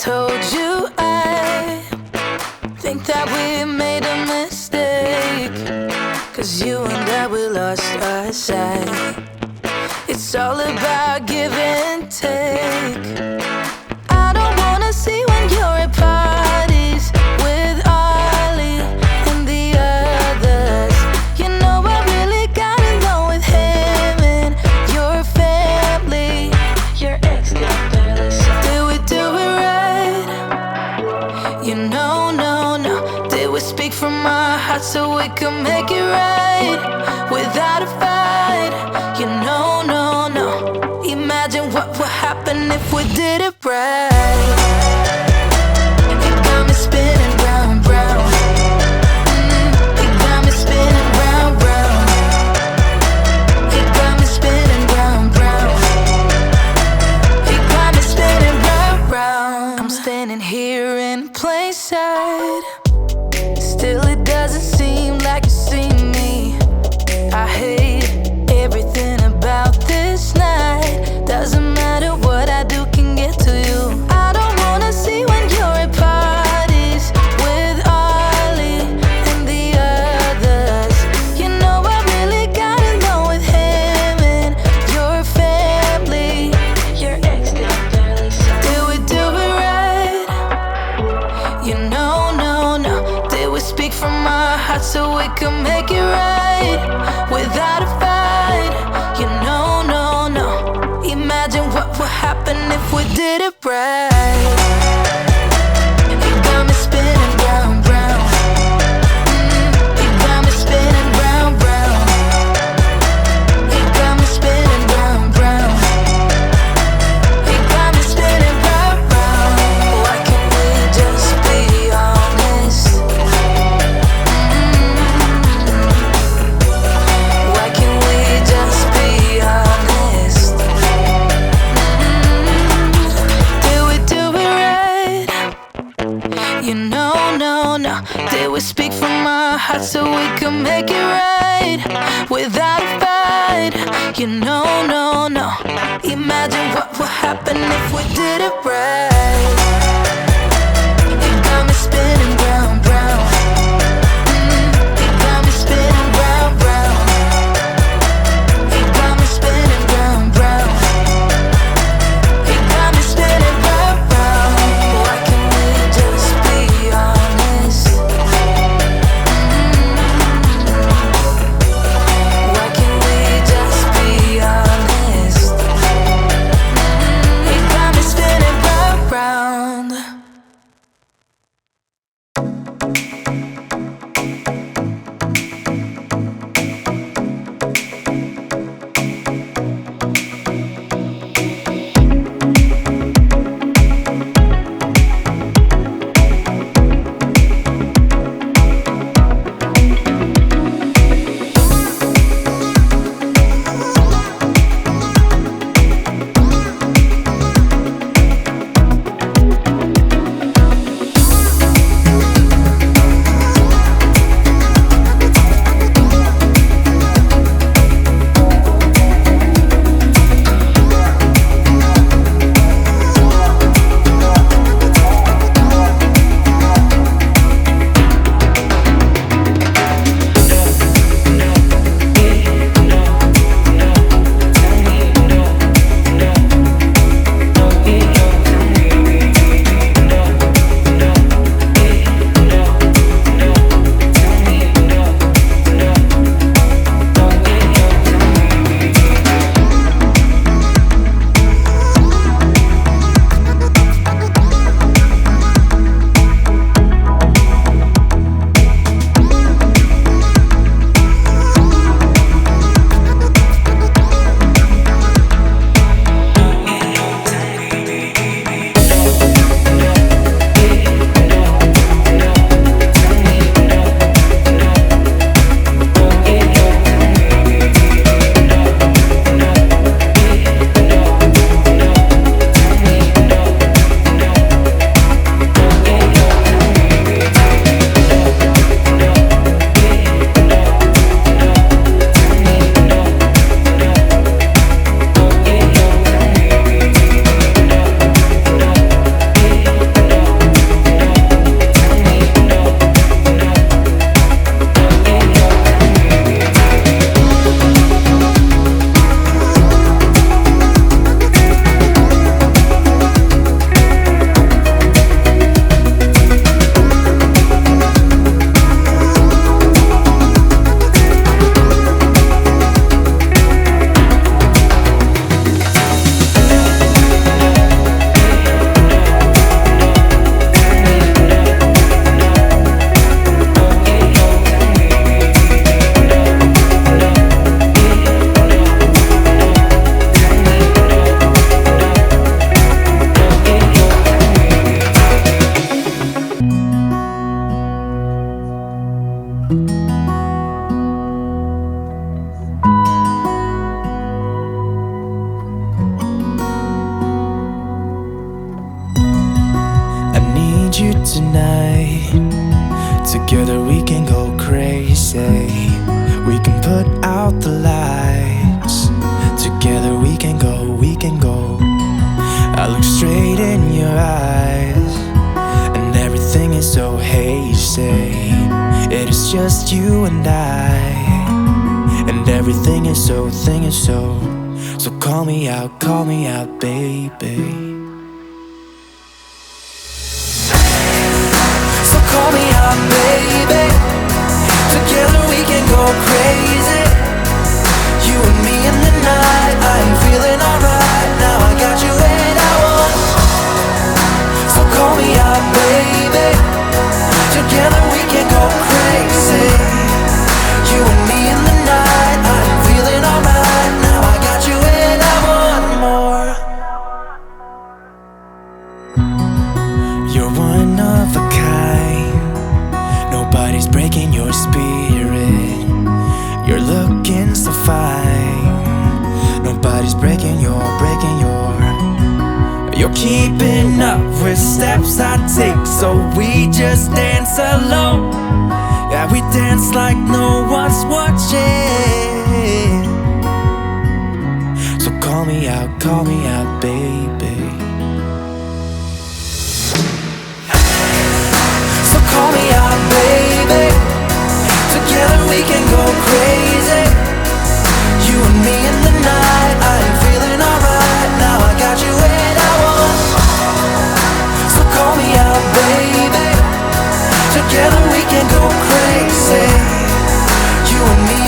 told you I think that we made a mistake, 'cause you and I, we lost our sight. It's all about give and take. I don't wanna see when you're at parties with Ollie and the others. You know I really got along with him and your family. Your ex got barely said, did we do it right? You know, no. Did we speak from our hearts so we could make it right without a fight? You know, no. Imagine what would happen if we did it right. You got me spinning round, round. You got me spinning round, round. You got me spinning round, round. You got me spinning round, round. I'm standing here in plain sight. Still it doesn't seem like you see me. I hate everything about this night. Doesn't matter what I do can get to you. I don't wanna see when you're at parties with Ollie and the others. You know I really got along with him and your family. Your ex got barely said, did we do it right? You know, no. Did we speak from our hearts so we could make it right without a fight? You know, no. Imagine what would happen if we did it right. You got me spinning round, round. You got me spinning round, round. You got me spinning round, round. You got me spinning round, round. Why can't we just be honest? Why can't we just be honest? Did we do it right? You know, no. Did we speak from our hearts so we could make it right without a fight? You know, no. Imagine what would happen if we did it right. You got me spinning round, round. You got me spinning round, round. You got me spinning round, round. You got me spinning round, round. Why can't we just be honest? Why can't we just be honest? You got me spinning round, round. night. Together we can go crazy. We can put out the lights. Together we can go, we can go. I look straight in your eyes, and everything is so hazy. It is just you and I, and everything is so, thing is so. So call me out, baby. So call me out, baby. Together we can go crazy. You and me in the night. I'm feeling alright. Now I got you and I want. So call me out, baby. Together we can go crazy. You and me in the night. I'm feeling alright. Now I got you and I want more. You're one of a kind. Nobody's breaking your spirit. You're looking so fine. Nobody's breaking your. You're keeping up with steps I take, so we just dance alone. Yeah, we dance like no one's watching. So call me out, baby. So call me out, baby. Together we can go crazy. You and me in the night. I'm feeling alright. Now I got you and I want. So call me out, baby. Together we can go crazy. You and me